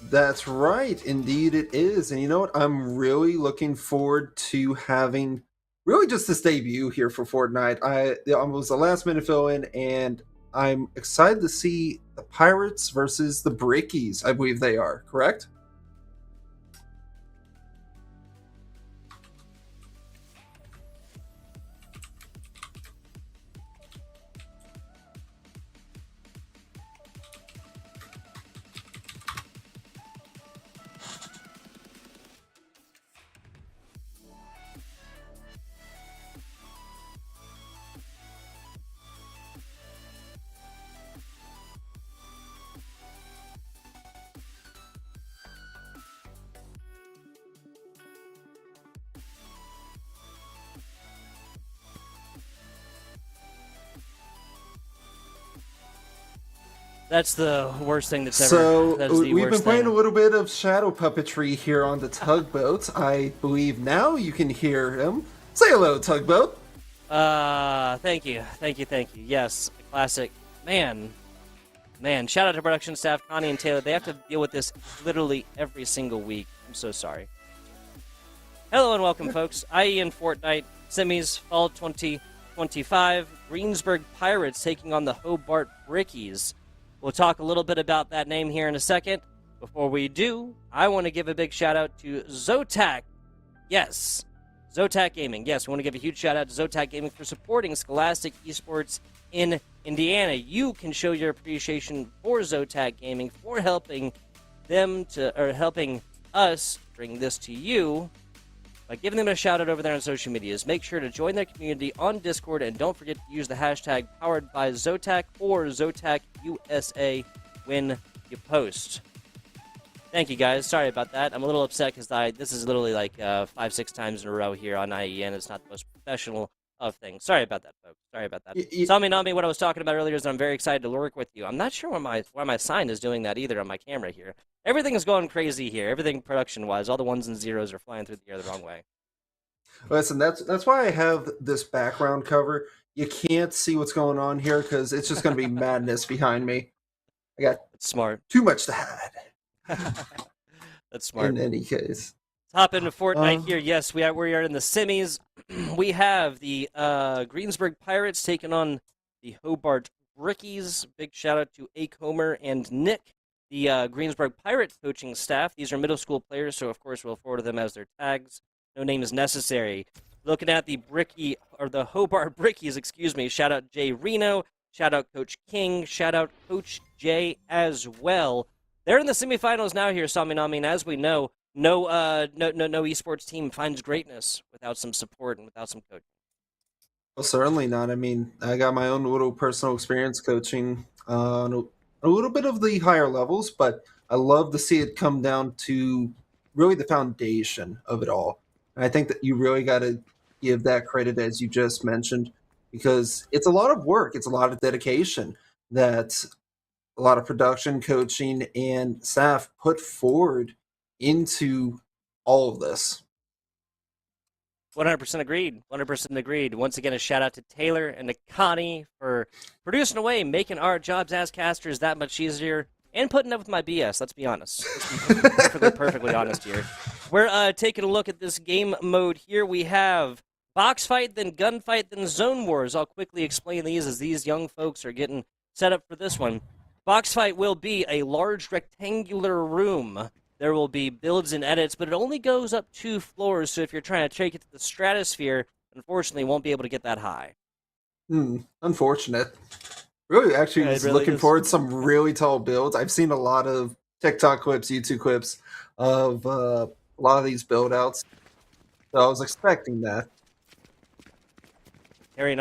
That's right. Indeed, it is. And you know what? I'm really looking forward to having really just this debut here for Fortnite. I was a last minute fill in, and I'm excited to see the Pirates versus the Brickies. I believe they are correct. That's the worst thing that's ever. So That's the we've been worst playing a thing. little bit of shadow puppetry here on the tugboat. I believe now you can hear him. Say hello, tugboat. Thank you, thank you, thank you. Yes, a classic. Man. Shout out to production staff, Connie and Taylor. They have to deal with this literally every single week. I'm so sorry. Hello and welcome, folks. IE in Fortnite semis fall 2025. Greensburg Pirates taking on the Hobart Brickies. We'll talk a little bit about that name here in a second. Before we do, I want to give a big shout out to Zotac. Yes, Zotac Gaming. Yes, we want to give a huge shout out to Zotac Gaming for supporting Scholastic Esports in Indiana. You can show your appreciation for Zotac Gaming for helping helping us bring this to you by giving them a shout out over there on social medias. Make sure to join their community on Discord, and don't forget to use the hashtag powered by Zotac or Zotac USA when you post. Thank you, guys. Sorry about that. I'm a little upset because this is literally like 5-6 times in a row here on IEN. It's not the most professional of things. Sorry about that, folks. Sorry about that. Sami Nami, what I was talking about earlier is that I'm very excited to work with you. I'm not sure why my sign is doing that either on my camera here. Everything is going crazy here. Everything production-wise. All the ones and zeros are flying through the air the wrong way. Listen, that's why I have this background cover. You can't see what's going on here because it's just going to be madness behind me. I got That's smart. too much to hide. That's smart. In any case, let's hop into Fortnite here. Yes, we are in the semis. We have the Greensburg Pirates taking on the Hobart Brickies. Big shout out to A. Comer and Nick, the Greensburg Pirate coaching staff. These are middle school players, so of course we'll forward them as their tags. No name is necessary. Looking at the the Hobart Brickies, excuse me. Shout out Jay Reno. Shout out Coach King. Shout out Coach Jay as well. They're in the semifinals now here, Saminami, and as we know, no esports team finds greatness without some support and without some coaching. Well, certainly not. I mean, I got my own little personal experience coaching on a little bit of the higher levels, but I love to see it come down to really the foundation of it all. And I think that you really got to give that credit, as you just mentioned, because it's a lot of work. It's a lot of dedication that a lot of production, coaching, and staff put forward into all of this. 100% agreed. 100% agreed. Once again, a shout out to Taylor and to Connie for producing away, making our jobs as casters that much easier, and putting up with my BS. Let's be honest. Let's be perfectly honest here. We're taking a look at this game mode here. We have box fight, then gunfight, then zone wars. I'll quickly explain these as these young folks are getting set up for this one. Box fight will be a large rectangular room. There will be builds and edits, but it only goes up 2 floors, so if you're trying to take it to the stratosphere, unfortunately, you won't be able to get that high. Unfortunate. Really, actually, was really looking forward to some really tall builds. I've seen a lot of TikTok clips, YouTube clips of a lot of these build outs, so I was expecting that. Worry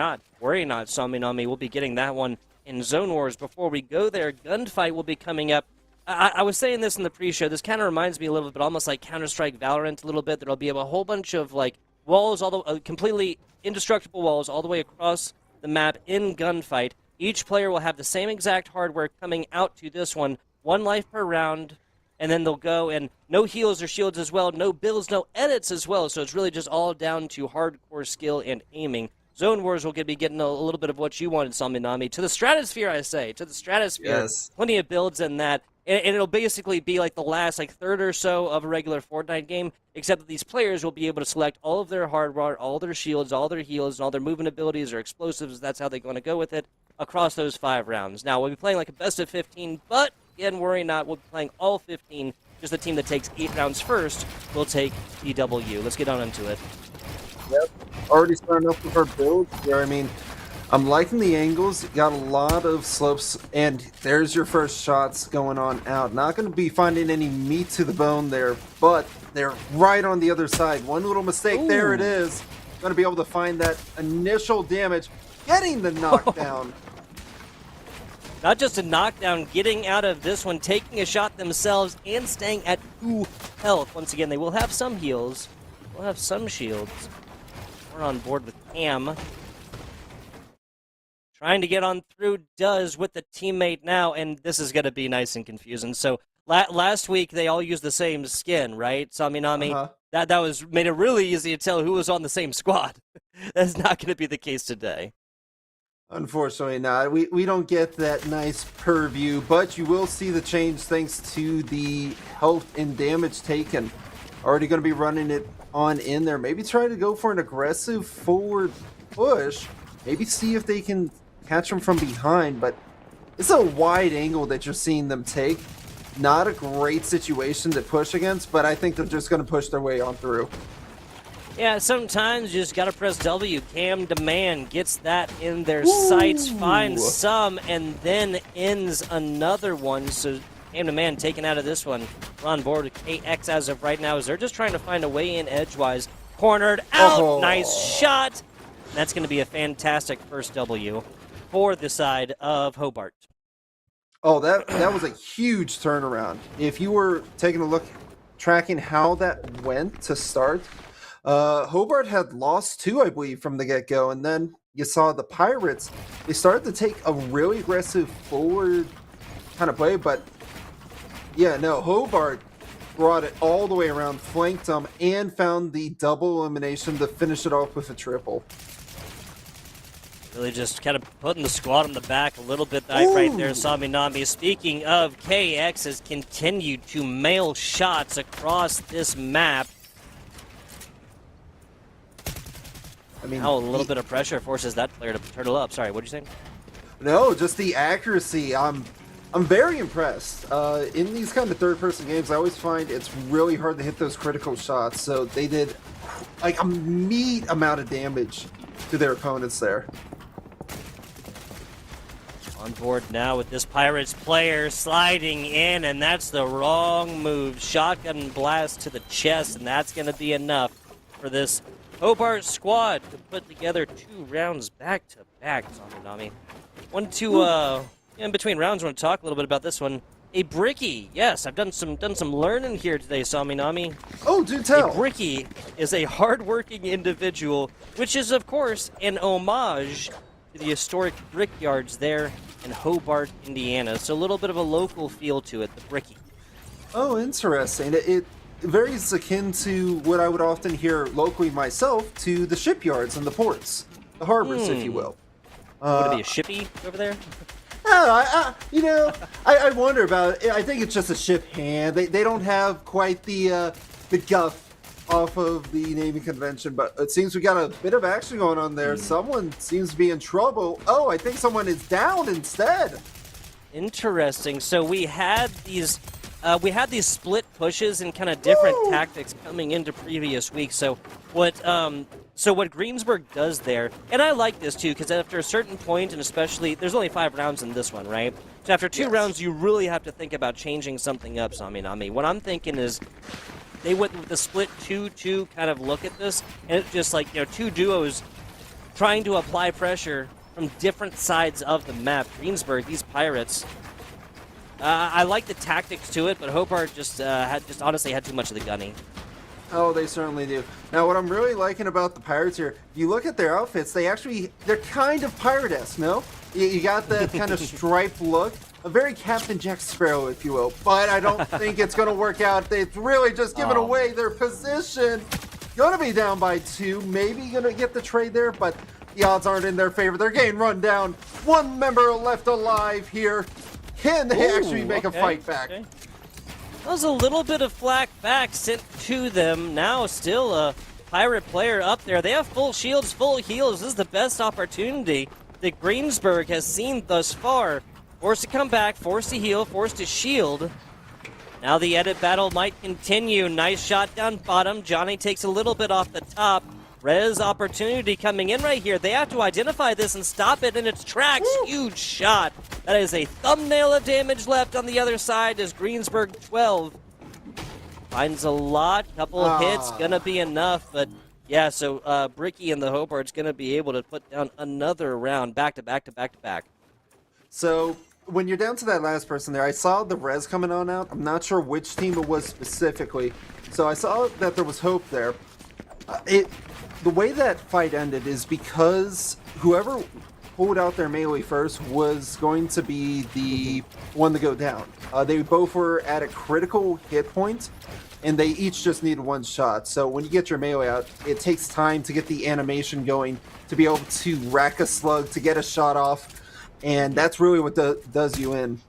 not, Sami Nami. We'll be getting that one in Zone Wars. Before we go there, Gunfight will be coming up. I was saying this in the pre-show. This kind of reminds me a little bit, almost like Counter-Strike Valorant a little bit. There'll be a whole bunch of like walls, completely indestructible walls all the way across the map in Gunfight. Each player will have the same exact hardware coming out to this one. 1 life per round, and then they'll go, and no heals or shields as well, no builds, no edits as well. So it's really just all down to hardcore skill and aiming. Zone Wars will be getting a little bit of what you wanted, Saminami. To the stratosphere, I say. To the stratosphere. Yes. Plenty of builds in that. and it'll basically be like the last like third or so of a regular Fortnite game, except that these players will be able to select all of their hardware, all their shields, all their heals, and all their movement abilities or explosives. That's how they're going to go with it across those 5 rounds. Now we'll be playing like a best of 15, but again, worry not, we'll be playing all 15. Just the team that takes 8 rounds first will take the W. Let's get on into it. Yep. Already starting up with our build here. I mean, I'm liking the angles. Got a lot of slopes, and there's your first shots going on out. Not going to be finding any meat to the bone there, but they're right on the other side. One little mistake, Ooh. there it is. Going to be able to find that initial damage, getting the knockdown. Not just a knockdown, getting out of this one, taking a shot themselves, and staying at 2 health. Once again, they will have some heals. We'll have some shields. We're on board with Cam. Trying to get on through does with the teammate now, and this is going to be nice and confusing. So last week, they all used the same skin, right? Saminami, that was made it really easy to tell who was on the same squad. That's not going to be the case today. Unfortunately not. We don't get that nice purview, but you will see the change thanks to the health and damage taken. Already going to be running it on in there. Maybe try to go for an aggressive forward push. Maybe see if they can catch them from behind, but it's a wide angle that you're seeing them take. Not a great situation to push against, but I think they're just going to push their way on through. Yeah, sometimes you just gotta press W. Cam Demand gets that in their sights, finds some, and then ends another one. So Cam Demand taken out of this one. We're on board with KX as of right now, as they're just trying to find a way in edgewise. Cornered out, nice shot. That's gonna be a fantastic first W for the side of Hobart. Oh, that was a huge turnaround. If you were taking a look, tracking how that went to start, Hobart had lost 2, I believe, from the get-go, and then you saw the Pirates. They started to take a really aggressive forward kind of play, but yeah, no, Hobart brought it all the way around, flanked them, and found the double elimination to finish it off with a triple. Really just kind of putting the squad on the back a little bit right there, Saminami. Speaking of, KX has continued to mail shots across this map. I mean, a little bit of pressure forces that player to turtle up. Sorry, what'd you say? No, just the accuracy. I'm very impressed. In these kind of third-person games, I always find it's really hard to hit those critical shots. So they did like a meat amount of damage to their opponents there. On board now with this Pirates player sliding in, and that's the wrong move. Shotgun blast to the chest, and that's going to be enough for this Hobart squad to put together 2 rounds back-to-back, Saminami. In between rounds, I want to talk a little bit about this one. A Bricky, yes, I've done some learning here today, Saminami. Oh, do tell. A Bricky is a hardworking individual, which is, of course, an homage to the historic brickyards there in Hobart, Indiana. So a little bit of a local feel to it, the Bricky. Oh, interesting. It very akin to what I would often hear locally myself, to the shipyards and the ports, the harbors, if you will. Would it be a shippy over there? I wonder about it. I think it's just a ship hand. They don't have quite the guff off of the naming convention, but it seems we got a bit of action going on there. Someone seems to be in trouble. Oh, I think someone is down instead. Interesting. So we had these split pushes and kind of different tactics coming into previous weeks. So what Greensburg does there, and I like this too, because after a certain point, and especially there's only 5 rounds in this one, right? So after 2 rounds, you really have to think about changing something up. Saminami. What I'm thinking is they went with the split 2-2 kind of look at this, and it's just like 2 duos trying to apply pressure from different sides of the map. Greensburg, these Pirates. I like the tactics to it, but Hobart just honestly had too much of the gunny. Oh, they certainly do. Now, what I'm really liking about the Pirates here, you look at their outfits, they're kind of pirate-esque, no? You got that kind of striped look. A very Captain Jack Sparrow, if you will. But I don't think it's going to work out. They've really just given away their position. Going to be down by 2. Maybe going to get the trade there, but the odds aren't in their favor. They're getting run down. 1 member left alive here. Can they actually Ooh, make a okay, fight back? okay. That was a little bit of flack back sent to them. Now still a pirate player up there. They have full shields, full heals. This is the best opportunity that Greensburg has seen thus far. Forced to come back, forced to heal, forced to shield. Now the edit battle might continue. Nice shot down bottom. Johnny takes a little bit off the top. Rez opportunity coming in right here. They have to identify this and stop it in its tracks. Woo! Huge shot. That is a thumbnail of damage left on the other side as Greensburg 12 finds a lot. Couple of hits, gonna be enough. But yeah, so Bricky and the Hobart's gonna be able to put down another round back to back to back to back. So when you're down to that last person there, I saw the res coming on out. I'm not sure which team it was specifically. So I saw that there was hope there. The way that fight ended is because whoever pulled out their melee first was going to be the one to go down. They both were at a critical hit point, and they each just needed one shot. So when you get your melee out, it takes time to get the animation going, to be able to rack a slug, to get a shot off, and that's really what does you in.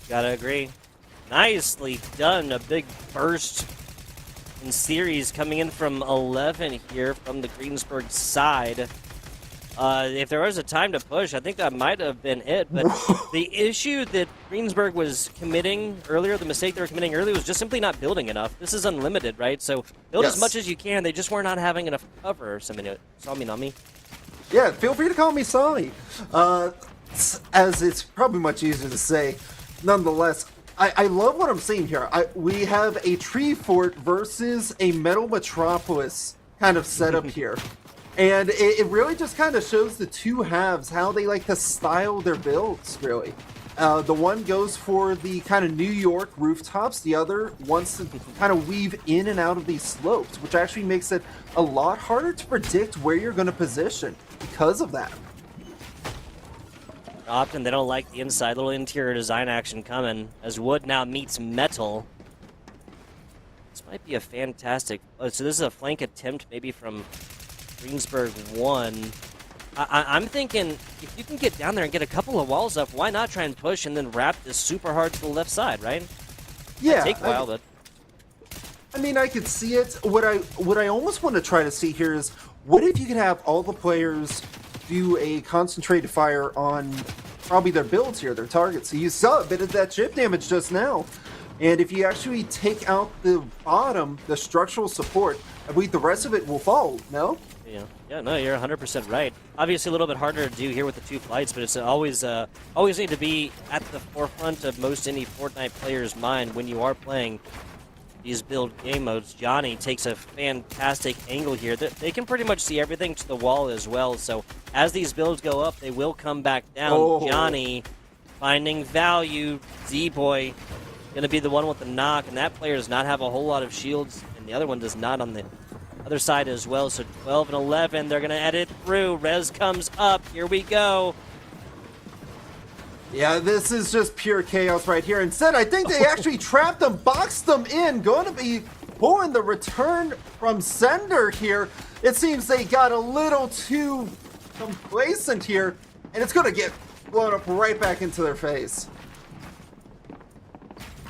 Gotta agree. Nicely done. A big burst in series coming in from 11 here from the Greensburg side. If there was a time to push, I think that might have been it. But the issue that Greensburg was committing earlier, the mistake they were committing earlier, was just simply not building enough. This is unlimited, right? So build as much as you can. They just were not having enough cover. Sami. Yeah, feel free to call me Sami. As it's probably much easier to say. Nonetheless, I love what I'm seeing here. We have a tree fort versus a metal metropolis kind of setup here. And it really just kind of shows the two halves, how they like to style their builds, really. The one goes for the kind of New York rooftops. The other wants to kind of weave in and out of these slopes, which actually makes it a lot harder to predict where you're going to position because of that. Often they don't like the inside little interior design action coming as wood now meets metal. This might be a fantastic... Oh, so this is a flank attempt maybe from Greensburg 1. I'm thinking if you can get down there and get a couple of walls up, why not try and push and then wrap this super hard to the left side, right? Yeah. It'd take a while, but... I mean, I could see it. What I almost want to try to see here is, what if you could have all the players do a concentrated fire on probably their builds here, their targets. So you saw a bit of that chip damage just now. And if you actually take out the bottom, the structural support, I believe the rest of it will fall, no? Yeah, no, you're 100% right. Obviously a little bit harder to do here with the two flights, but it's always need to be at the forefront of most any Fortnite player's mind when you are playing these build game modes. Johnny takes a fantastic angle here. They can pretty much see everything to the wall as well, so as these builds go up, they will come back down. Oh. Johnny finding value. Z-Boy going to be the one with the knock, and that player does not have a whole lot of shields, and the other one does not on the other side as well. So 12 and 11, they're going to edit through. Rez comes up. Here we go. Yeah, this is just pure chaos right here. Instead, I think they actually trapped them, boxed them in. Going to be pulling the return from sender here. It seems they got a little too complacent here, and it's going to get blown up right back into their face.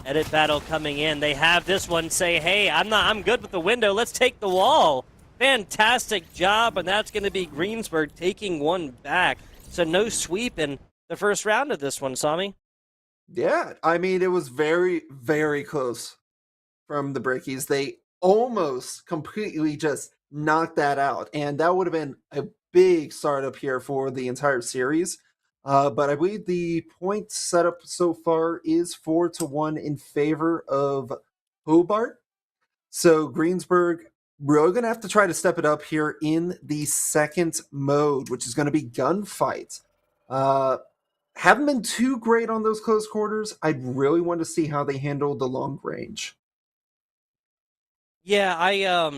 Edit battle coming in. They have this one say, hey, I'm good with the window. Let's take the wall. Fantastic job, and that's going to be Greensburg taking one back. So no sweep in the first round of this one, Sami. Yeah, I mean, it was very, very close from the Brickies. They almost completely just knocked that out, and that would have been a big startup here for the entire series. But I believe the point setup so far is 4-1 in favor of Hobart. So Greensburg really going to have to try to step it up here in the second mode, which is going to be gunfight. Haven't been too great on those close quarters. I really want to see how they handle the long range. Yeah,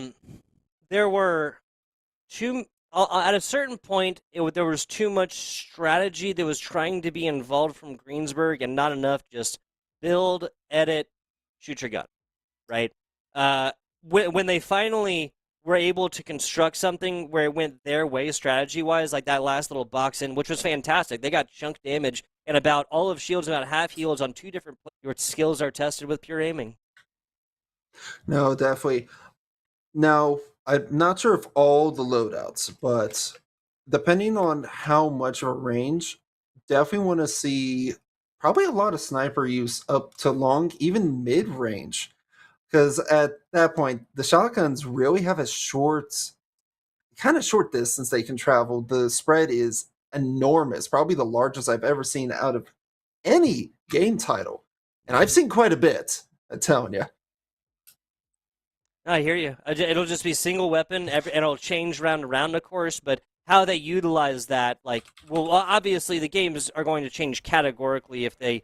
there were at a certain point, there was too much strategy that was trying to be involved from Greensburg and not enough just build, edit, shoot your gun, right? When they finally were able to construct something where it went their way strategy-wise, like that last little box in, which was fantastic. They got chunk damage and about all of shields, about half heals on two different. Your skills are tested with pure aiming. No, definitely. Now, I'm not sure if all the loadouts, but depending on how much of a range, definitely want to see probably a lot of sniper use up to long, even mid range. Because at that point, the shotguns really have a kind of short distance they can travel. The spread is enormous, probably the largest I've ever seen out of any game title. And I've seen quite a bit, I'm telling you. I hear you. It'll just be single weapon, and it'll change round to round, of course. But how they utilize that, like, well, obviously the games are going to change categorically if they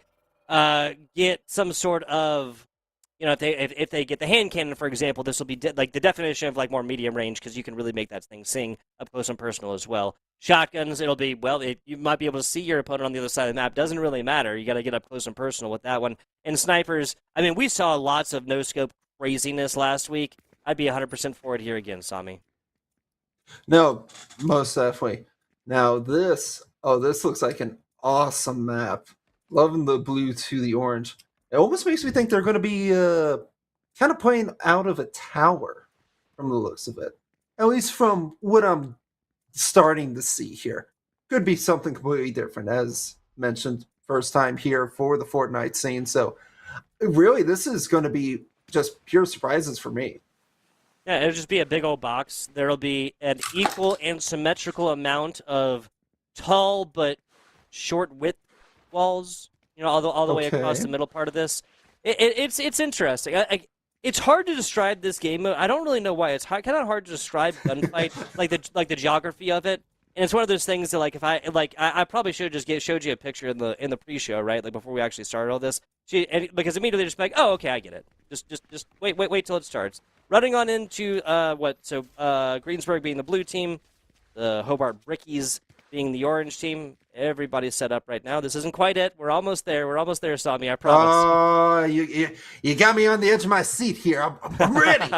get some sort of, if they get the hand cannon, for example, this will be like the definition of like more medium range because you can really make that thing sing up close and personal as well. Shotguns, it'll be you might be able to see your opponent on the other side of the map. Doesn't really matter. You got to get up close and personal with that one. And snipers, I mean, we saw lots of no scope craziness last week. I'd be 100% for it here again, Sami. No, most definitely. Now this looks like an awesome map. Loving the blue to the orange. It almost makes me think they're going to be kind of playing out of a tower from the looks of it. At least from what I'm starting to see here. Could be something completely different, as mentioned, first time here for the Fortnite scene. So really, this is going to be just pure surprises for me. Yeah, it'll just be a big old box. There'll be an equal and symmetrical amount of tall but short width walls. All the way across Okay. the middle part of this. It's interesting. It's hard to describe this game mode. I don't really know why. It's kind of hard to describe gunfight, like the geography of it. And it's one of those things that like if I like I probably should have just showed you a picture in the pre-show, right? Like before we actually started all this. Because immediately just like, oh, okay, I get it. Just wait till it starts. Running on into Greensburg being the blue team, the Hobart Brickies being the orange team. Everybody's set up right now. This isn't quite it. We're almost there. We're almost there, Sami. I promise. Oh, you got me on the edge of my seat here. I'm ready.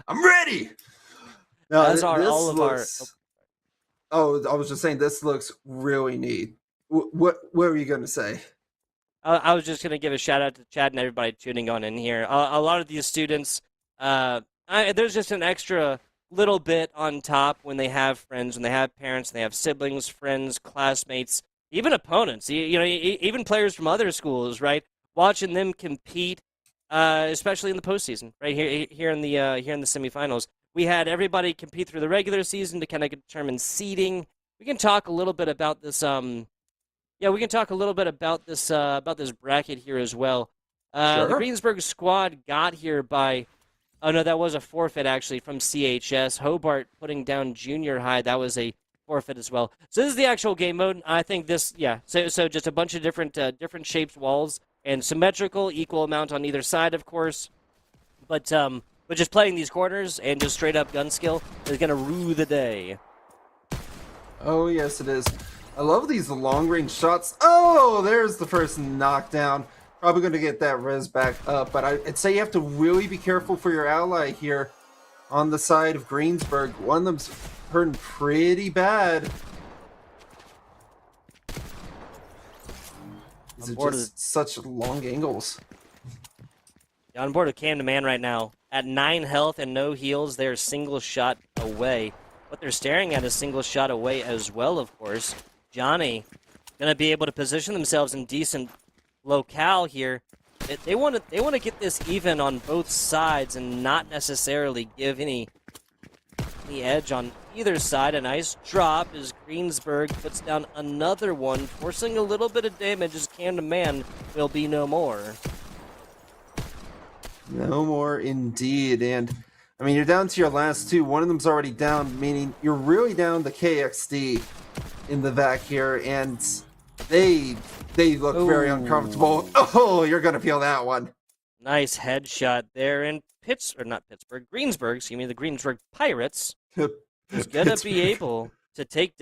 I'm ready. No, As are this all of our. looks. Oh, I was just saying this looks really neat. What were you gonna say? I was just gonna give a shout out to Chad and everybody tuning on in here. A lot of these students, there's just an extra little bit on top when they have friends, when they have parents, they have siblings, friends, classmates, even opponents. Even players from other schools, right? Watching them compete, especially in the postseason, right here in the semifinals. We had everybody compete through the regular season to kind of determine seeding. We can talk a little bit about this. Yeah, we can talk a little bit about this bracket here as well. The Sure. Greensburg squad got here by. Oh no, that was a forfeit actually from CHS. Hobart putting down junior high. That was a forfeit as well. So this is the actual game mode. I think this, yeah. So just a bunch of different shaped walls and symmetrical, equal amount on either side, of course. But just playing these corners and just straight up gun skill is gonna rue the day. Oh yes, it is. I love these long range shots. Oh, there's the first knockdown. Probably going to get that res back up, but I'd say you have to really be careful for your ally here on the side of Greensburg. One of them's hurting pretty bad. These On are board just such long angles. on board with Cam to Man right now. At 9 health and no heals, they're single shot away. What they're staring at is single shot away as well, of course. Johnny gonna be able to position themselves in decent locale here. They want to get this even on both sides and not necessarily give any edge on either side. A nice drop as Greensburg puts down another one, forcing a little bit of damage as Cam to Man will be no more. No more indeed. And I mean, you're down to your last two. One of them's already down, meaning you're really down to KXD in the vac here, and they look very uncomfortable. Oh, you're gonna feel that one. Nice headshot there in Greensburg, excuse me, the Greensburg Pirates is gonna be able to take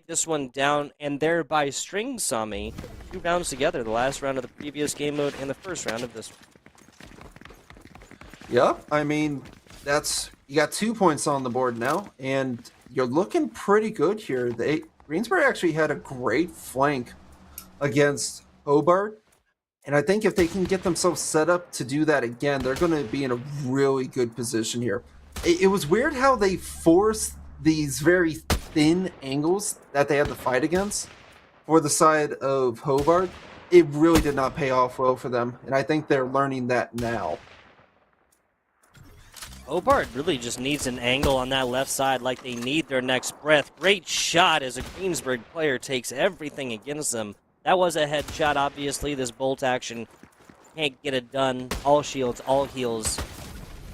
this one down and thereby string Sami 2 rounds together, the last round of the previous game mode and the first round of this one. Yep, I mean, you got 2 points on the board now, and you're looking pretty good here. Greensburg actually had a great flank against Hobart. And I think if they can get themselves set up to do that again, they're going to be in a really good position here. It was weird how they forced these very thin angles that they had to fight against for the side of Hobart. It really did not pay off well for them, and I think they're learning that now. Hobart really just needs an angle on that left side like they need their next breath. Great shot as a Greensburg player takes everything against them. That was a headshot, obviously. This bolt action can't get it done. All shields, all heals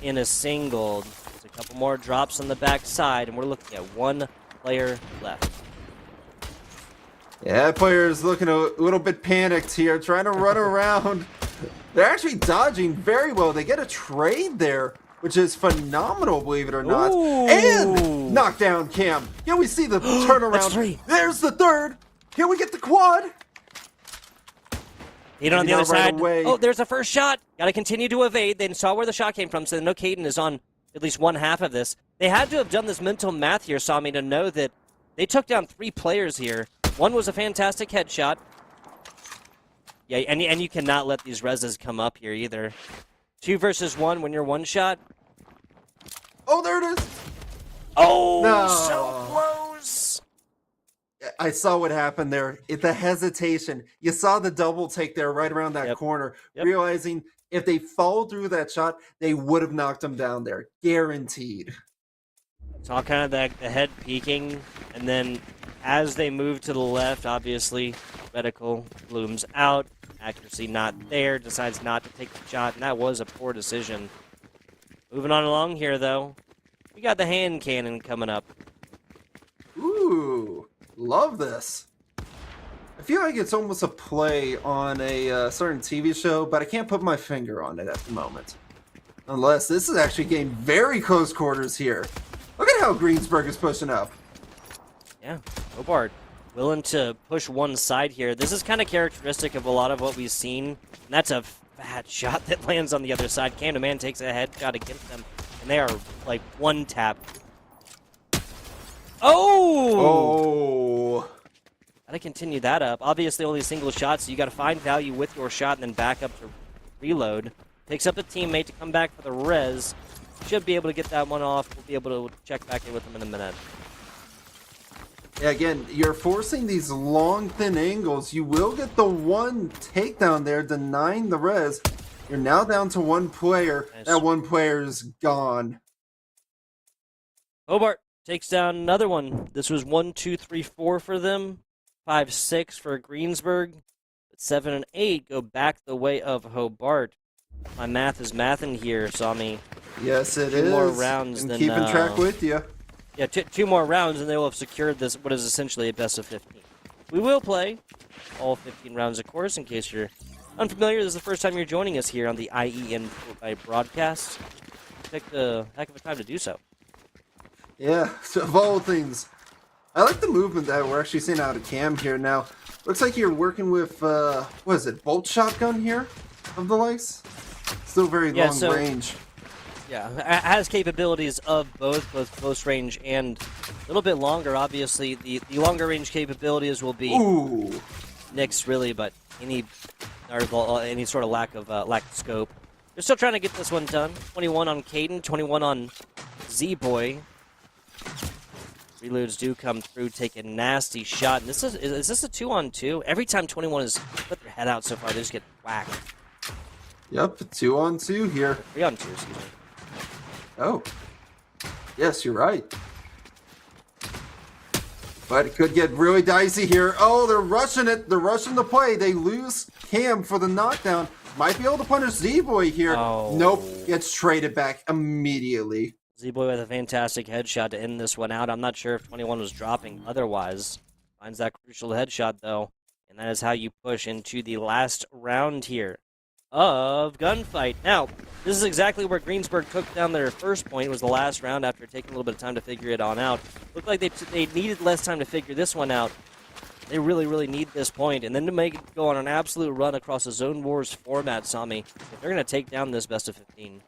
in a single. There's a couple more drops on the back side, and we're looking at one player left. Yeah, that player is looking a little bit panicked here, trying to run around. They're actually dodging very well. They get a trade there, which is phenomenal, believe it or not. Ooh. And knockdown cam. Here we see the turnaround. That's three. There's the third. Here we get the quad. Caden on the other right side. away. Oh, there's a first shot. Got to continue to evade. They saw where the shot came from, so they know Caden is on at least one half of this. They had to have done this mental math here, Sami, to know that they took down 3 players here. One was a fantastic headshot. Yeah, and you cannot let these reses come up here either. 2 versus 1 when you're one shot. Oh, there it is. Oh, No. so close. I saw what happened there. The hesitation. You saw the double take there right around that corner, realizing if they followed through that shot, they would have knocked him down there. Guaranteed. Saw kind of the head peeking, and then as they move to the left, obviously, reticle blooms out. Accuracy not there, decides not to take the shot, and that was a poor decision. Moving on along here, though. We got the hand cannon coming up. Ooh, love this. I feel like it's almost a play on a certain TV show, but I can't put my finger on it at the moment. Unless this is actually getting very close quarters here. Look at how Greensburg is pushing up. Yeah, Hobart willing to push one side here. This is kind of characteristic of a lot of what we've seen, and that's a fat shot that lands on the other side. Camden Man takes a headshot against them, and they are like one tap. Oh! Gotta continue that up. Obviously, only single shots, so you gotta find value with your shot and then back up to reload. Takes up a teammate to come back for the res. Should be able to get that one off. We'll be able to check back in with them in a minute. Yeah, again, you're forcing these long, thin angles. You will get the one takedown there, denying the res. You're now down to one player. Nice. That one player is gone. Hobart takes down another one. This was 1, 2, 3, 4 for them. 5, 6 for Greensburg. 7 and 8 go back the way of Hobart. My math is mathing here, Sami. Yes, it is. 2 more rounds and than keeping track with you. Yeah, 2 more rounds, and they will have secured this, what is essentially a best of 15. We will play all 15 rounds, of course, in case you're unfamiliar. This is the first time you're joining us here on the IEN Fortnite broadcast. Picked a heck of a time to do so. Yeah, so of all things, I like the movement that we're actually seeing out of cam here now. Looks like you're working with, what is it, bolt shotgun here of the likes? Still very long range. Yeah, it has capabilities of both close range and a little bit longer. Obviously, the longer range capabilities will be nixed, really, but any sort of lack of scope. They're still trying to get this one done. 21 on Caden, 21 on Z-Boy. Reloads do come through, take a nasty shot. And is this a 2-on-2? Every time 21 has put their head out so far, they just get whacked. Yep, 2-on-2 here. 3-on-2, excuse me. Oh. Yes, you're right. But it could get really dicey here. Oh, they're rushing it. They're rushing the play. They lose Cam for the knockdown. Might be able to punish Z-Boy here. Oh. Nope. Gets traded back immediately. Z-Boy with a fantastic headshot to end this one out. I'm not sure if 21 was dropping otherwise. Finds that crucial headshot, though. And that is how you push into the last round here of Gunfight. Now, this is exactly where Greensburg took down their first point. It was the last round after taking a little bit of time to figure it on out. Looked like they needed less time to figure this one out. They really, really need this point. And then to make it go on an absolute run across a Zone Wars format, Sami, if they're going to take down this best of 15.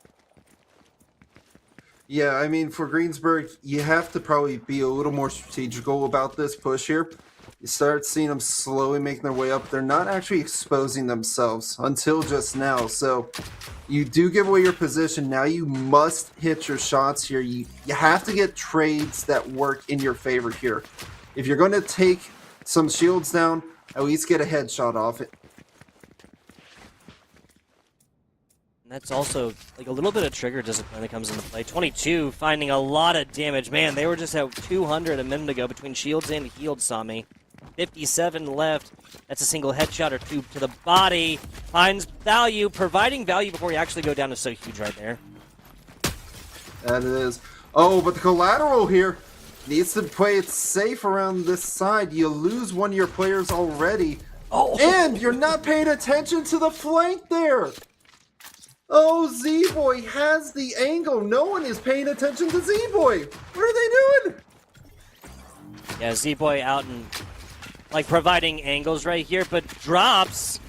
Yeah, I mean, for Greensburg, you have to probably be a little more strategical about this push here. You start seeing them slowly making their way up. They're not actually exposing themselves until just now. So you do give away your position. Now you must hit your shots here. You have to get trades that work in your favor here. If you're going to take some shields down, at least get a headshot off it. And that's also like a little bit of trigger discipline that comes into play. 22 finding a lot of damage. Man, they were just at 200 a minute ago between shields and healed, Sami. 57 left. That's a single headshot or two to the body. Finds value. Providing value before you actually go down is so huge right there. That it is. Oh, but the collateral here needs to play it safe around this side. You lose one of your players already. Oh! And you're not paying attention to the flank there. Oh, Z-Boy has the angle. No one is paying attention to Z-Boy. What are they doing? Yeah, Z-Boy out and like providing angles right here, but drops.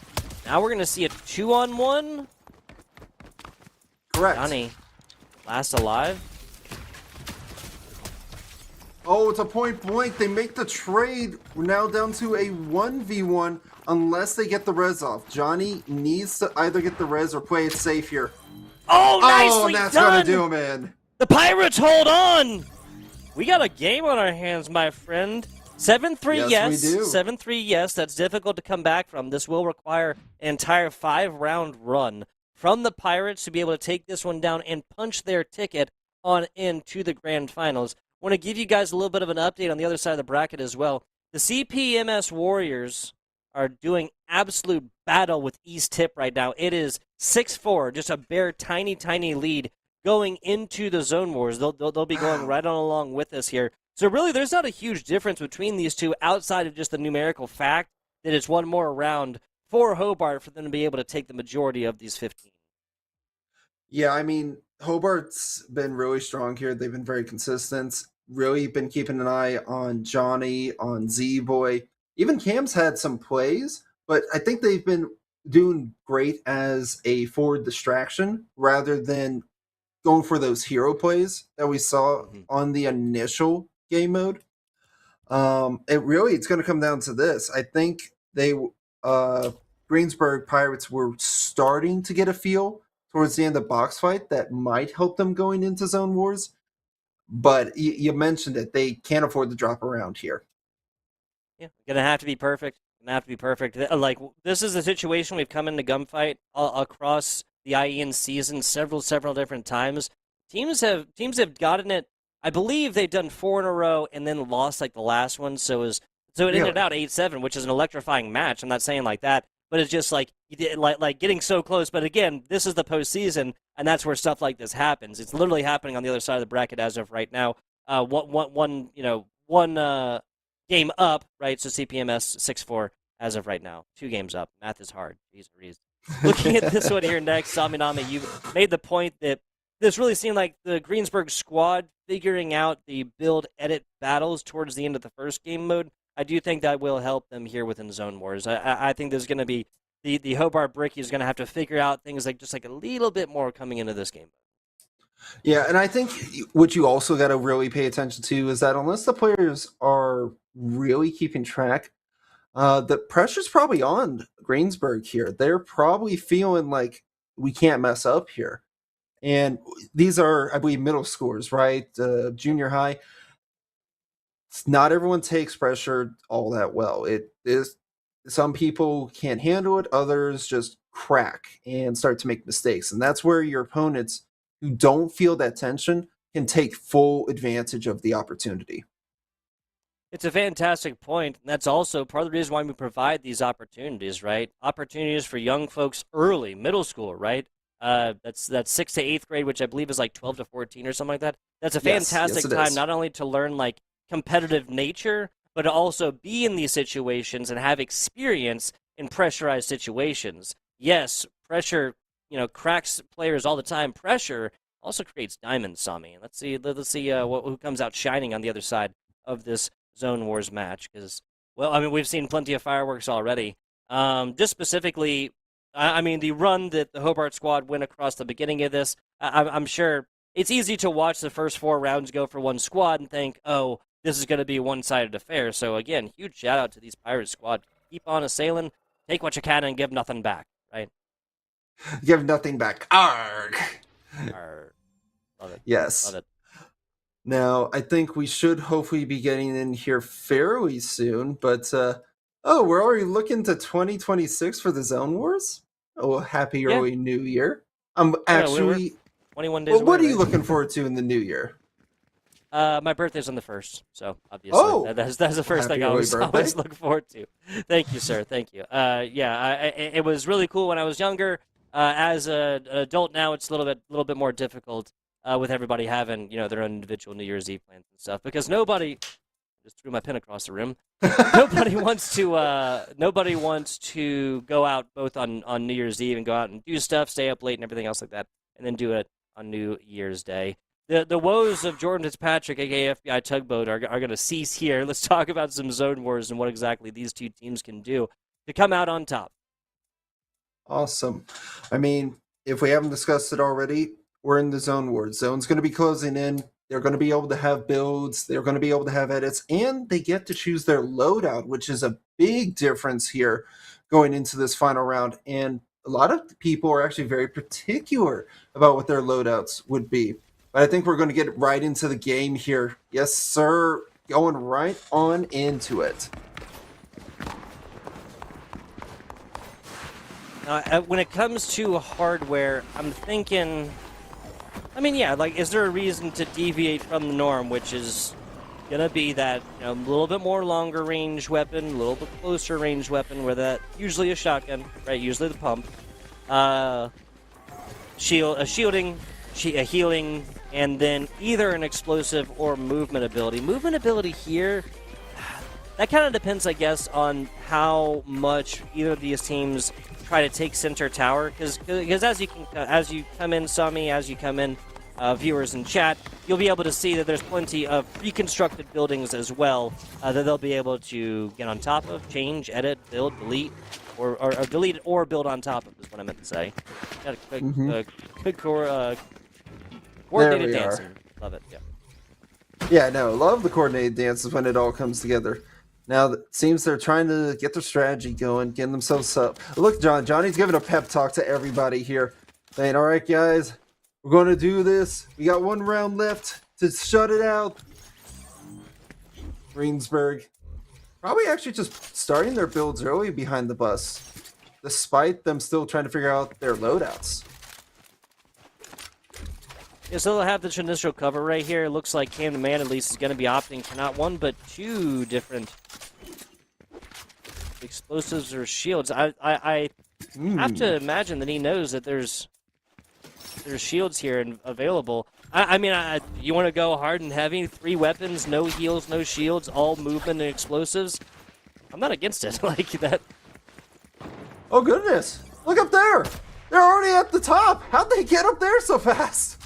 Now we're going to see a 2-on-1. Correct. Johnny, last alive. Oh, it's a point blank. They make the trade. We're now down to a 1v1 unless they get the res off. Johnny needs to either get the res or play it safe here. Oh, nicely and that's done! gonna do him in. The Pirates hold on! We got a game on our hands, my friend. 7-3, yes. We do. 7-3, yes. That's difficult to come back from. This will require an entire 5-round run from the Pirates to be able to take this one down and punch their ticket on into the grand finals. I want to give you guys a little bit of an update on the other side of the bracket as well. The CPMS Warriors are doing absolute battle with East Tip right now. It is 6-4, just a bare tiny, tiny lead going into the Zone Wars. They'll be going right on along with us here. So really, there's not a huge difference between these two outside of just the numerical fact that it's one more round for Hobart for them to be able to take the majority of these 15. Yeah, I mean, Hobart's been really strong here. They've been very consistent. Really been keeping an eye on Johnny, on Z-Boy. Even Cam's had some plays, but I think they've been doing great as a forward distraction rather than going for those hero plays that we saw on the initial game mode. It's going to come down to this. I think they Greensburg Pirates were starting to get a feel towards the end of the box fight that might help them going into Zone Wars. But you mentioned it; they can't afford to drop around here. Yeah, gonna have to be perfect. Gonna have to be perfect. Like this is a situation we've come into gunfight across the IEN season several different times. Teams have gotten it. I believe they've done 4 in a row and then lost like the last one. So it ended out 8-7, which is an electrifying match. I'm not saying like that, but it's just like like getting so close. But again, this is the postseason, and that's where stuff like this happens. It's literally happening on the other side of the bracket as of right now. One game up, right? So CPMS 6-4 as of right now. 2 games up. Math is hard. Jeez, looking at this one here next, Saminami, you made the point that this really seemed like the Greensburg squad figuring out the build-edit battles towards the end of the first game mode. I do think that will help them here within Zone Wars. I think there's going to be the Hobart Bricky is going to have to figure out things like just like a little bit more coming into this game. Yeah, and I think what you also got to really pay attention to is that unless the players are really keeping track, the pressure's probably on Greensburg here. They're probably feeling like we can't mess up here. And these are, I believe, middle schoolers, right? Junior high. Not everyone takes pressure all that well. It is some people can't handle it, others just crack and start to make mistakes. And that's where your opponents who don't feel that tension can take full advantage of the opportunity. It's a fantastic point. And that's also part of the reason why we provide these opportunities, right? Opportunities for young folks early, middle school, right? That's 6th to 8th grade, which I believe is like 12 to 14 or something like that. That's a fantastic time, not only to learn like competitive nature, but to also be in these situations and have experience in pressurized situations. Yes, pressure, cracks players all the time. Pressure also creates diamonds, Sami. Let's see who comes out shining on the other side of this Zone Wars match. Because, well, I mean, we've seen plenty of fireworks already. Just specifically, I mean, the run that the Hobart squad went across the beginning of this, I'm sure it's easy to watch the first 4 rounds go for one squad and think, oh, this is going to be a one-sided affair. So again, huge shout out to these Pirate squad. Keep on assailing, take what you can, and give nothing back. Right? Give nothing back. Arg. Arr, love it. Love Yes. it. Now, I think we should hopefully be getting in here fairly soon, but oh, we're already looking to 2026 for the Zone Wars? Oh, happy Yeah. early new year. I'm Oh, no, we're actually 21 days well, away. what are you Right? looking forward to in the new year? My birthday's on the 1st, so obviously Oh, that's the first happy thing I early always birthday. look forward to. Thank you, sir. Thank you. Yeah, it was really cool when I was younger. As an adult now, it's a little bit more difficult with everybody having their own individual New Year's Eve plans and stuff because nobody just threw my pin across the room. Nobody wants to go out both on New Year's Eve and go out and do stuff, stay up late and everything else like that, and then do it on New Year's Day. The woes of Jordan Fitzpatrick, aka FBI Tugboat, are going to cease here. Let's talk about some zone wars and what exactly these two teams can do to come out on top. Awesome. I mean, if we haven't discussed it already, we're in the Zone Wars. Zone's going to be closing in. They're going to be able to have builds. They're going to be able to have edits, and they get to choose their loadout, which is a big difference here going into this final round. And a lot of people are actually very particular about what their loadouts would be. But I think we're going to get right into the game here. Yes, sir. Going right on into it. When it comes to hardware, I'm thinking. I mean, yeah, like, is there a reason to deviate from the norm, which is gonna be that a little bit more longer range weapon, a little bit closer range weapon, where that usually a shotgun, right? Usually the pump, shielding, a healing, and then either an explosive or movement ability. Movement ability here, that kind of depends, I guess, on how much either of these teams try to take center tower. Because as you come in, Sami, as you come in, viewers in chat, you'll be able to see that there's plenty of reconstructed buildings as well that they'll be able to get on top of, change, edit, build, delete, or delete or build on top of is what I meant to say. Got a quick, coordinated dancing. Love it. Yeah. Yeah, no, love the coordinated dances when it all comes together. Now, it seems they're trying to get their strategy going, getting themselves up. Look, Johnny's giving a pep talk to everybody here, saying, all right, guys, we're going to do this. We got one round left to shut it out. Greensburg, probably actually just starting their builds early behind the bus, despite them still trying to figure out their loadouts. Yeah, so they'll have the initial cover right here. It looks like Cam the Man at least is going to be opting for not one, but two different explosives or shields. I have to imagine that he knows that there's shields here and available. I mean, you want to go hard and heavy, 3 weapons, no heals, no shields, all movement and explosives. I'm not against it like that. Oh, goodness. Look up there. They're already at the top. How'd they get up there so fast?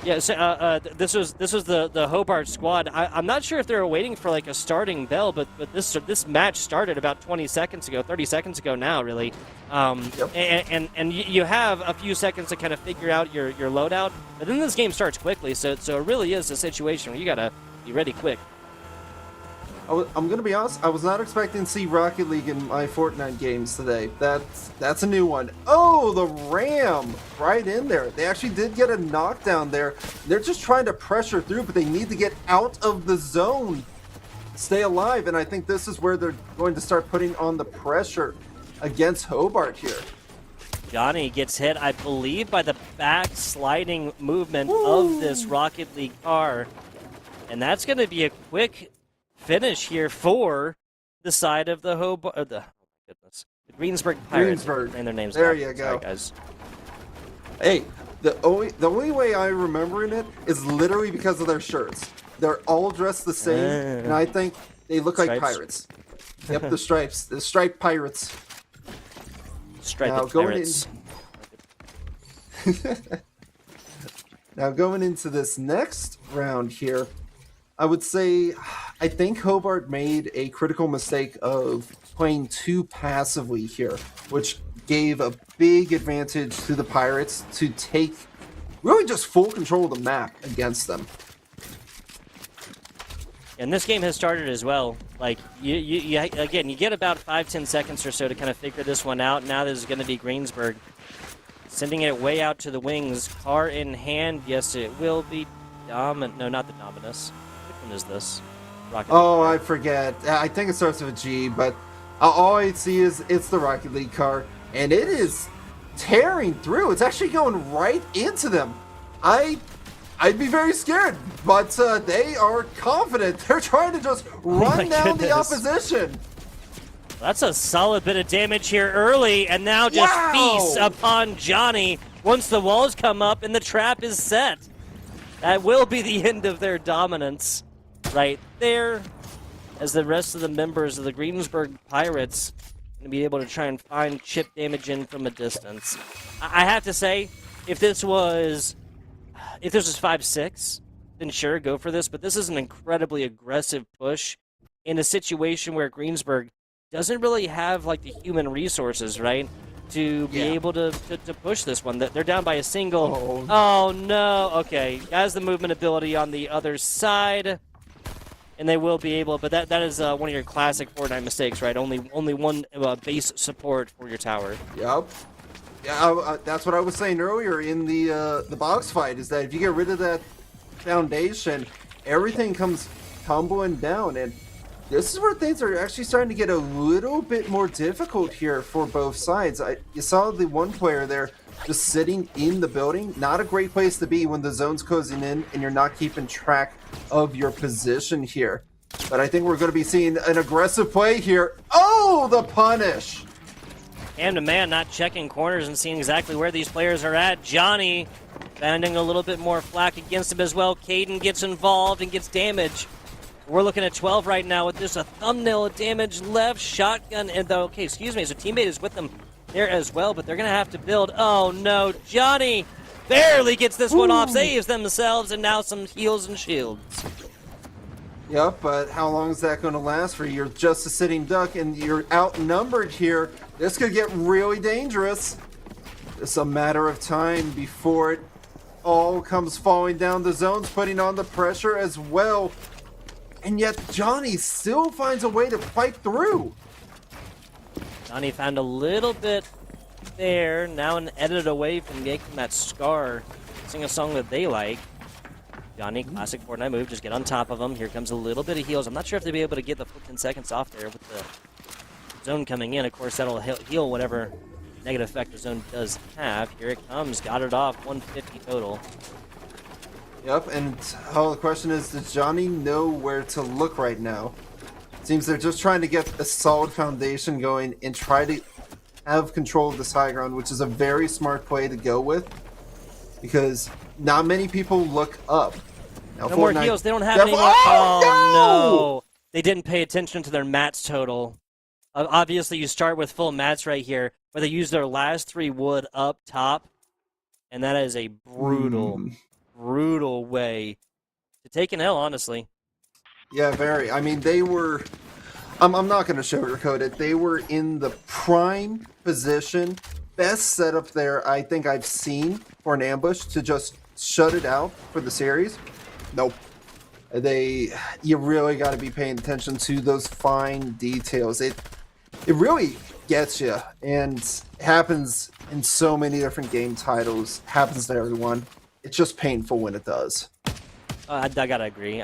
Yeah, so, this was the Hobart squad. I'm not sure if they were waiting for like a starting bell, but this match started about 30 seconds ago now, really. Yep. And you have a few seconds to kind of figure out your loadout, but then this game starts quickly, so it really is a situation where you gotta be ready quick. I'm gonna be honest. I was not expecting to see Rocket League in my Fortnite games today. That's a new one. Oh, the Ram right in there. They actually did get a knockdown there. They're just trying to pressure through, but they need to get out of the zone, stay alive. And I think this is where they're going to start putting on the pressure against Hobart here. Johnny gets hit, I believe, by the back sliding movement of this Rocket League car, and that's going to be a quick finish here for the side of the Hobart. Oh my goodness, the Greensburg Pirates. Greensburg. And their names. There down. you go. Sorry, guys. Hey, the only way I'm remembering it is literally because of their shirts. They're all dressed the same, and I think they look like pirates. Yep, the stripes, the striped pirates. Striped pirates. Now going into this next round here, I would say I think Hobart made a critical mistake of playing too passively here, which gave a big advantage to the Pirates to take really just full control of the map against them. And this game has started as well. Like, again, you get about 5-10 seconds or so to kind of figure this one out. Now this is going to be Greensburg sending it way out to the wings. Car in hand. Yes, it will be No, not the Dominus. Which one is this? Rocket Oh, League I car. forget. I think it starts with a G, but all I see is it's the Rocket League car, and it is tearing through. It's actually going right into them. I'd be very scared, but they are confident. They're trying to just run down the goodness. opposition. That's a solid bit of damage here early, and now just Wow! feasts upon Johnny once the walls come up and the trap is set. That will be the end of their dominance right there, as the rest of the members of the Greensburg Pirates going to be able to try and find chip damage in from a distance. I have to say, if this was 5-6, then sure, go for this, but this is an incredibly aggressive push in a situation where Greensburg doesn't really have like the human resources, right, to be able to push this one. They're down by a single. Oh no. Okay, has the movement ability on the other side, and they will be able. But that is one of your classic Fortnite mistakes, right? Only one base support for your tower. Yep. Yeah, that's what I was saying earlier in the box fight. Is that if you get rid of that foundation, everything comes tumbling down, and this is where things are actually starting to get a little bit more difficult here for both sides. You saw the one player there just sitting in the building. Not a great place to be when the zone's closing in and you're not keeping track of your position here. But I think we're going to be seeing an aggressive play here. Oh, the punish! And a man not checking corners and seeing exactly where these players are at. Johnny finding a little bit more flack against him as well. Caden gets involved and gets damage. We're looking at 12 right now with just a thumbnail of damage left. Shotgun, and okay, excuse me, so teammate is with them there as well, but they're going to have to build. Oh no, Johnny barely gets this one off, saves themselves, and now some heals and shields. Yep, but how long is that going to last for? You're just a sitting duck and you're outnumbered here. This could get really dangerous. It's a matter of time before it all comes falling down. The zone's putting on the pressure as well. And yet Johnny still finds a way to fight through. Johnny found a little bit there, now an edit away from making that Scar sing a song that they like. Johnny, classic Fortnite move, just get on top of him. Here comes a little bit of heals. I'm not sure if they'll be able to get the full 10 seconds off there with the zone coming in. Of course, that'll heal whatever negative effect the zone does have. Here it comes, got it off, 150 total. Yep, and the question is, does Johnny know where to look right now? Seems they're just trying to get a solid foundation going and try to have control of this high ground, which is a very smart play to go with, because not many people look up. Now, No more heals, they don't have any more. Oh, no! They didn't pay attention to their mats total. Obviously, you start with full mats right here, but they use their last 3 wood up top, and that is a brutal way to take an L, honestly. Yeah, very. I mean, they were... I'm not going to sugarcoat it. They were in the prime position, best setup there I think I've seen for an ambush to just shut it out for the series. Nope. You really got to be paying attention to those fine details. It really gets you, and happens in so many different game titles. Happens to everyone. It's just painful when it does. I gotta agree.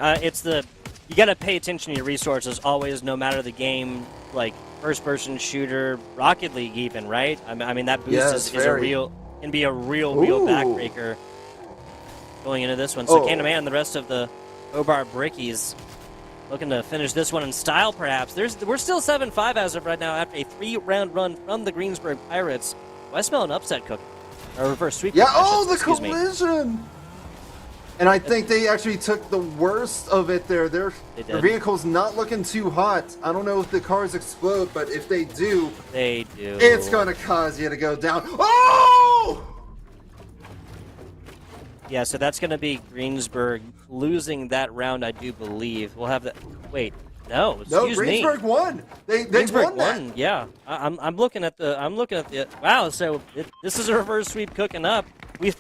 You gotta pay attention to your resources always, no matter the game. Like first-person shooter, Rocket League, even, right? I mean that boost can be a real backbreaker going into this one. So Candyman and the rest of the Hobart Brickies looking to finish this one in style, perhaps. We're still 7-5 as of right now after a 3-round run from the Greensburg Pirates. I smell an upset cooking. Or reverse sweep. Yeah, the collision! And I think they actually took the worst of it there. Their vehicle's not looking too hot. I don't know if the cars explode, but if they do... They do. It's going to cause you to go down. Oh! Yeah, so that's going to be Greensburg losing that round, I do believe. We'll have that... Wait. No, excuse me. Greensburg won. They Greensburg won that. won. Yeah, I'm looking at the. Wow. So this is a reverse sweep cooking up. We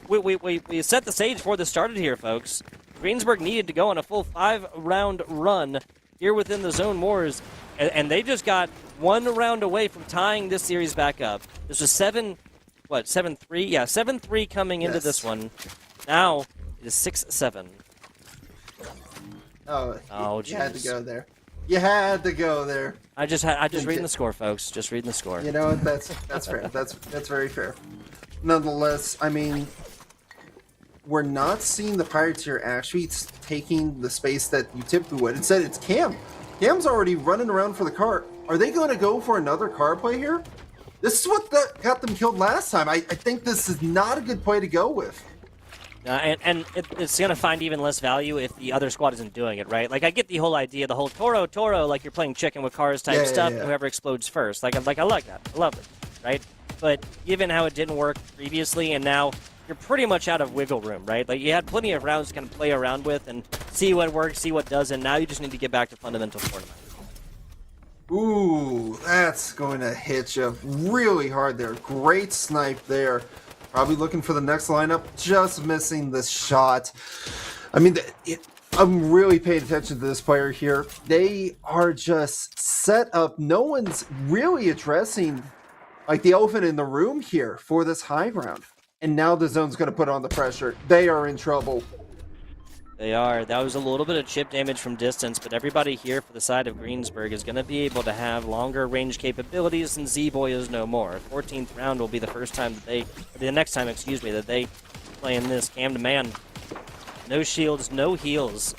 set the stage before this started here, folks. Greensburg needed to go on a full 5-round run here within the Zone Wars, and they just got 1 round away from tying this series back up. This was 7-3? Yeah, 7-3 coming into this one. Now it is 6-7. Oh, geez. You had to go there. You had to go there. I just reading the score, folks. Just reading the score. You know what? That's fair. That's very fair. Nonetheless, I mean, we're not seeing the Pirates here actually taking the space that you typically would. Instead, it's Cam. Cam's already running around for the car. Are they going to go for another car play here? This is what got them killed last time. I think this is not a good play to go with. It's going to find even less value if the other squad isn't doing it, right? Like, I get the whole idea, the whole Toro, like you're playing chicken with cars type stuff, and whoever explodes first. I like that. I love it, right? But given how it didn't work previously, and now you're pretty much out of wiggle room, right? Like, you had plenty of rounds to kind of play around with and see what works, see what doesn't. Now you just need to get back to fundamental Fortnite. Ooh, that's going to hit you really hard there. Great snipe there. Probably looking for the next lineup, just missing the shot. I mean, I'm really paying attention to this player here. They are just set up. No one's really addressing like the elephant in the room here for this high ground. And now the zone's going to put on the pressure. They are in trouble. They are. That was a little bit of chip damage from distance, but everybody here for the side of Greensburg is going to be able to have longer range capabilities than Z-Boy is no more. 14th round will be the first time that the next time, that they play in this cam to man. No shields, no heals.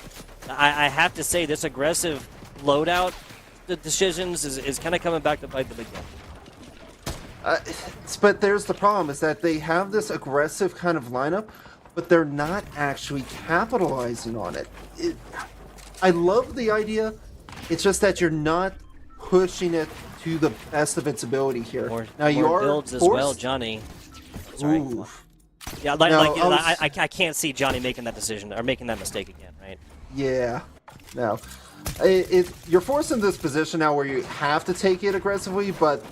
I have to say, this aggressive loadout decisions is kind of coming back to bite the big one. But there's the problem, is that they have this aggressive kind of lineup, but they're not actually capitalizing on it. I love the idea. It's just that you're not pushing it to the best of its ability here. Now you are builds as well, Johnny. Sorry. Ooh. Yeah, I can't see Johnny making that decision or making that mistake again, right? Yeah. No. You're forced in this position now where you have to take it aggressively, but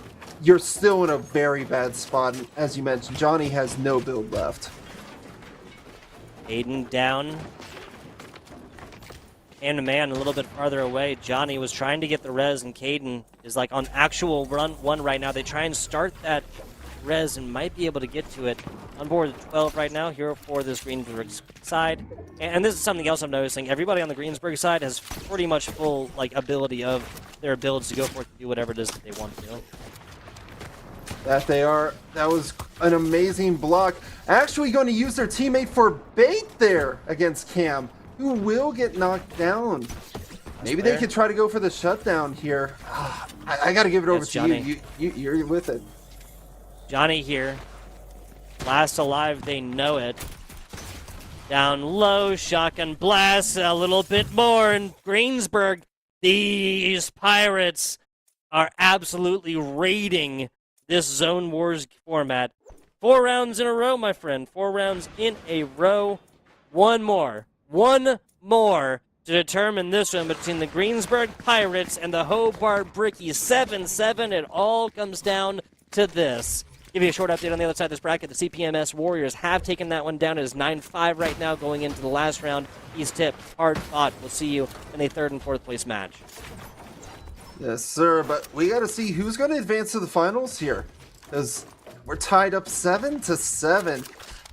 you're still in a very bad spot. And as you mentioned, Johnny has no build left. Aiden down. And a man a little bit farther away. Johnny was trying to get the res, and Caden is like on actual run 1 right now. They try and start that res and might be able to get to it. On board 12 right now, here for this Greensburg side. And this is something else I'm noticing. Everybody on the Greensburg side has pretty much full ability of their builds to go forth and do whatever it is that they want to do. That they are. That was an amazing block. Actually going to use their teammate for bait there against Cam, who will get knocked down. Maybe they could try to go for the shutdown here. I got to give it over to Johnny. You're with it. Johnny here. Last alive, they know it. Down low, shotgun blast, a little bit more, and Greensburg. These Pirates are absolutely raiding this Zone Wars format. 4 rounds in a row, my friend. 4 rounds in a row. One more to determine this one between the Greensburg Pirates and the Hobart Brickies. 7-7. It all comes down to this. Give you a short update on the other side of this bracket. The CPMS Warriors have taken that one down. It is 9-5 right now going into the last round. East Tip, hard fought. We'll see you in a 3rd and 4th place match. Yes, sir, but we got to see who's going to advance to the finals here, because we're tied up 7-7,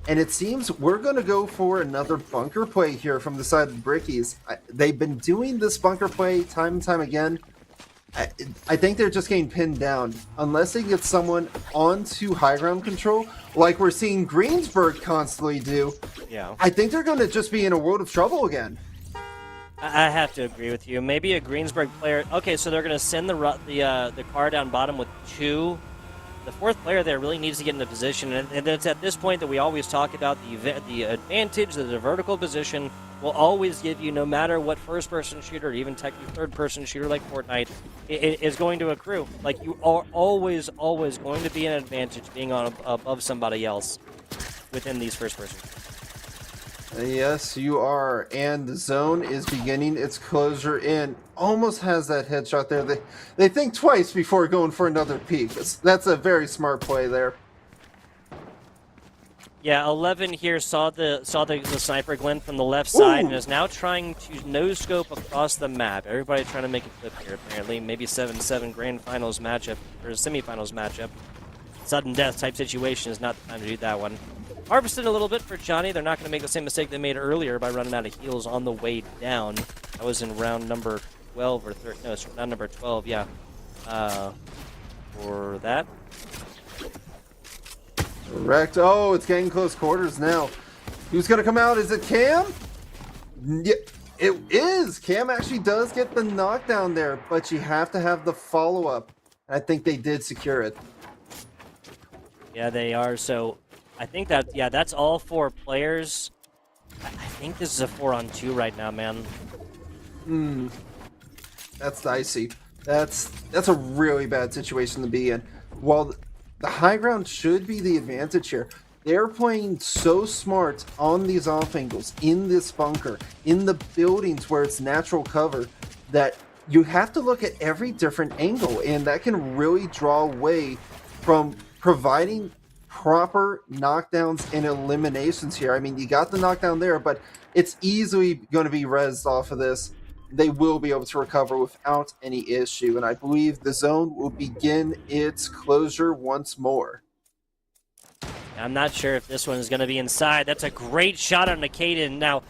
and it seems we're going to go for another bunker play here from the side of the Brickies. They've been doing this bunker play time and time again. I think they're just getting pinned down. Unless they get someone onto high ground control, like we're seeing Greensburg constantly do, I think they're going to just be in a world of trouble again. I have to agree with you. Maybe a Greensburg player. Okay, so they're going to send the car down bottom with 2. The 4th player there really needs to get into position, and it's at this point that we always talk about the advantage that the vertical position will always give you, no matter what first-person shooter, or even technically third-person shooter like Fortnite, it is going to accrue. Like, you are always going to be an advantage being above somebody else within these first-person shooters. Yes, you are. And the zone is beginning its closure in. Almost has that headshot there. They think twice before going for another peek. That's a very smart play there. Yeah, 11 here saw the sniper glint from the left side and Ooh! is now trying to no scope across the map. Everybody trying to make a clip here, apparently. Maybe 7-7 grand finals matchup, or semifinals matchup. Sudden death type situation is not the time to do that one. Harvested a little bit for Johnny. They're not going to make the same mistake they made earlier by running out of heals on the way down. That was in round number 12 or 13. No, it's round number 12, yeah. For that. Correct. Oh, it's getting close quarters now. Who's going to come out? Is it Cam? Yeah, it is. Cam actually does get the knockdown there, but you have to have the follow-up. I think they did secure it. Yeah, they are. So I think that, yeah, that's all 4 players. I think this is a 4-on-2 right now, man. That's dicey. That's a really bad situation to be in. While the high ground should be the advantage here, they're playing so smart on these off angles, in this bunker, in the buildings where it's natural cover, that you have to look at every different angle, and that can really draw away from providing proper knockdowns and eliminations here. I mean, you got the knockdown there, but it's easily going to be rezzed off of this. They will be able to recover without any issue, and I believe the zone will begin its closure once more. I'm not sure if this one is going to be inside. That's a great shot on Nicaden. Now,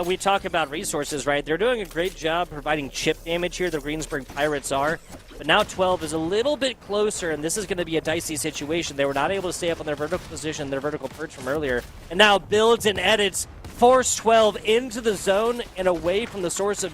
we talk about resources, right? They're doing a great job providing chip damage here, the Greensburg Pirates are. But now 12 is a little bit closer, and this is going to be a dicey situation. They were not able to stay up on their vertical position, their vertical perch from earlier, and now builds and edits, force 12 into the zone and away from the source of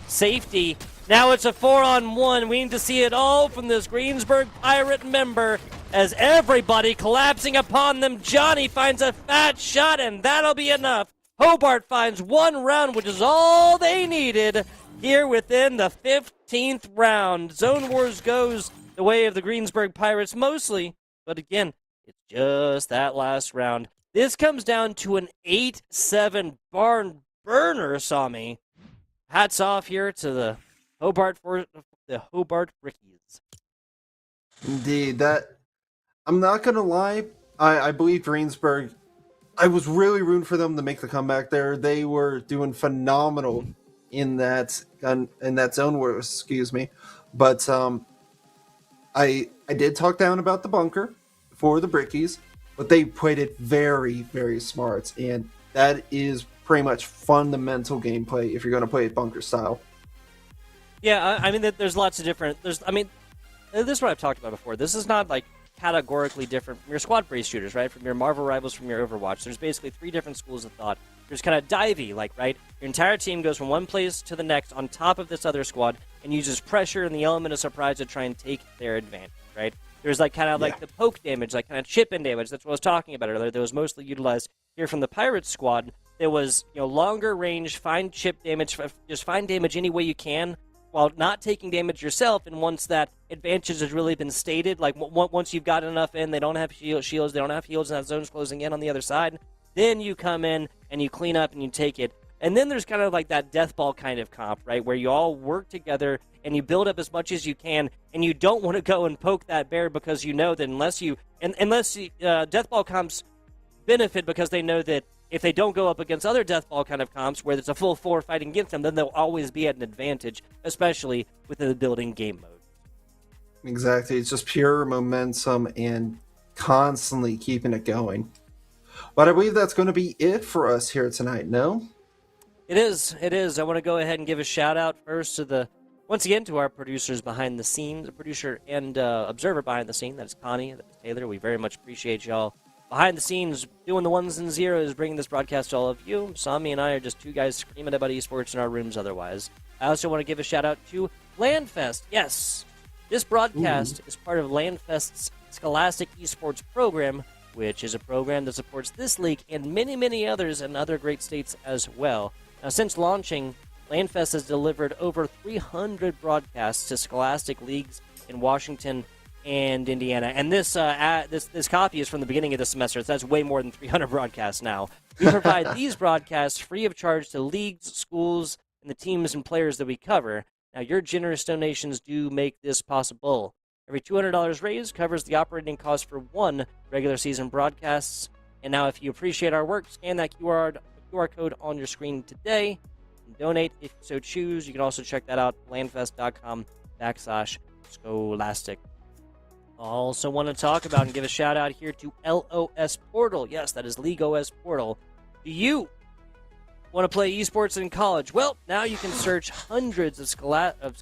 safety. Now it's a 4-on-1. We need to see it all from this Greensburg Pirate member as everybody collapsing upon them. Johnny finds a fat shot, and that'll be enough. Hobart finds 1 round, which is all they needed here within the 15th round. Zone Wars goes the way of the Greensburg Pirates mostly, but again, it's just that last round. This comes down to an 8-7 barn burner, Sami. Hats off here to the Hobart Brickies. Indeed, that I'm not gonna lie. I believe Greensburg. I was really rooting for them to make the comeback there. They were doing phenomenal in that zone where, excuse me, but I did talk down about the bunker for the Brickies, but they played it very, very smart, and that is pretty much fundamental gameplay if you're going to play it bunker style. Yeah, I mean, there's lots of different. This is what I've talked about before. This is not like categorically different from your squad-based shooters, right? From your Marvel Rivals, from your Overwatch. There's basically 3 different schools of thought. There's kind of divey, like, right? Your entire team goes from one place to the next on top of this other squad and uses pressure and the element of surprise to try and take their advantage, right? There's like kind of like the poke damage, like kind of chip-in damage. That's what I was talking about earlier. That was mostly utilized here from the Pirates squad. There was, longer range, find chip damage, just find damage any way you can while not taking damage yourself. And once that advantage has really been stated, like once you've got enough in, they don't have shields, they don't have heals, and that zone's closing in on the other side, then you come in and you clean up and you take it. And then there's kind of like that death ball kind of comp, right, where you all work together and you build up as much as you can, and you don't want to go and poke that bear because you know that unless death ball comps benefit because they know that if they don't go up against other death ball kind of comps where there's a full 4 fighting against them, then they'll always be at an advantage, especially within the building game mode. Exactly. It's just pure momentum and constantly keeping it going. But I believe that's going to be it for us here tonight, no? It is. I want to go ahead and give a shout out first to once again to our producers behind the scenes, the producer and observer behind the scene. That is Connie, that is Taylor. We very much appreciate y'all behind the scenes doing the ones and zeros, bringing this broadcast to all of you. Sami and I are just 2 guys screaming about esports in our rooms otherwise. I also want to give a shout out to Landfest. Yes, this broadcast is part of Landfest's Scholastic Esports program, which is a program that supports this league and many, many others in other great states as well. Now, since launching, Landfest has delivered over 300 broadcasts to Scholastic leagues in Washington and Indiana. And this copy is from the beginning of the semester, so that's way more than 300 broadcasts now. We provide these broadcasts free of charge to leagues, schools, and the teams and players that we cover. Now, your generous donations do make this possible. Every $200 raised covers the operating cost for 1 regular season broadcasts. And now, if you appreciate our work, scan that QR code on your screen today and donate if you so choose. You can also check that out, landfest.com/scholastic. I also want to talk about and give a shout out here to LOS Portal. Yes, that is League OS Portal. Do you want to play esports in college? Well, now you can search hundreds of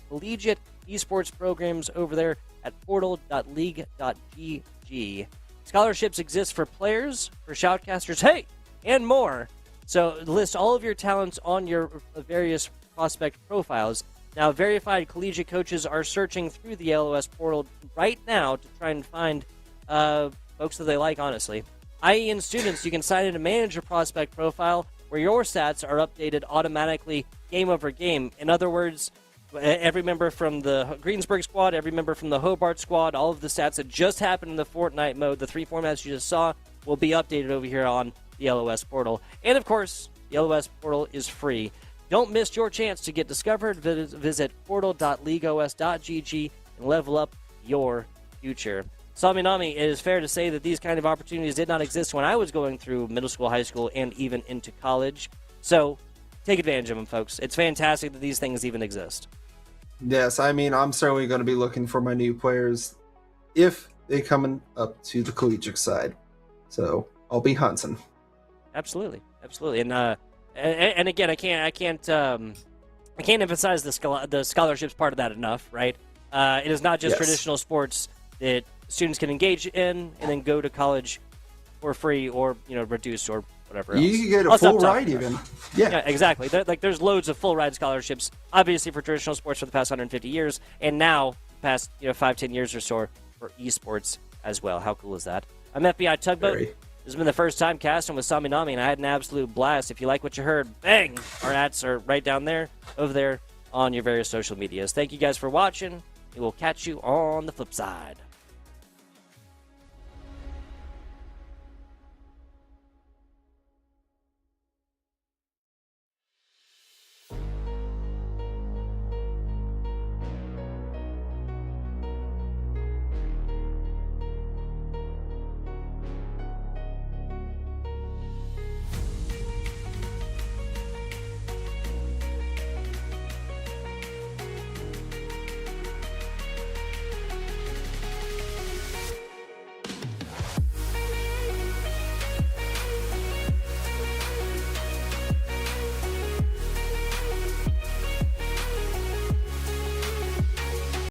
collegiate esports programs over there at portal.league.gg. Scholarships exist for players, for shoutcasters, hey, and more. So list all of your talents on your various prospect profiles. Now, verified collegiate coaches are searching through the LOS portal right now to try and find folks that they like, honestly. IEN students, you can sign in to manage your prospect profile where your stats are updated automatically game over game. In other words, every member from the Greensburg squad, every member from the Hobart squad, all of the stats that just happened in the Fortnite mode, the 3 formats you just saw, will be updated over here on the LOS portal. And of course, the LOS portal is free. Don't miss your chance to get discovered. Visit portal.leagueos.gg and level up your future. Saminami, it is fair to say that these kind of opportunities did not exist when I was going through middle school, high school, and even into college. So take advantage of them, folks. It's fantastic that these things even exist. Yes, I mean, I'm certainly going to be looking for my new players if they come up to the collegiate side. So I'll be hunting. Absolutely, absolutely, and again, I can't emphasize the scholarships part of that enough, right? It is not just traditional sports that students can engage in and then go to college for free or reduced or whatever else. You can get a full ride even. Yeah, exactly. There's loads of full ride scholarships, obviously for traditional sports for the past 150 years, and now past 5-10 years or so for esports as well. How cool is that? I'm FBI Tugboat. Very. This has been the first time casting with Saminami, and I had an absolute blast. If you like what you heard, bang! Our ads are right down there, over there on your various social medias. Thank you guys for watching. We will catch you on the flip side.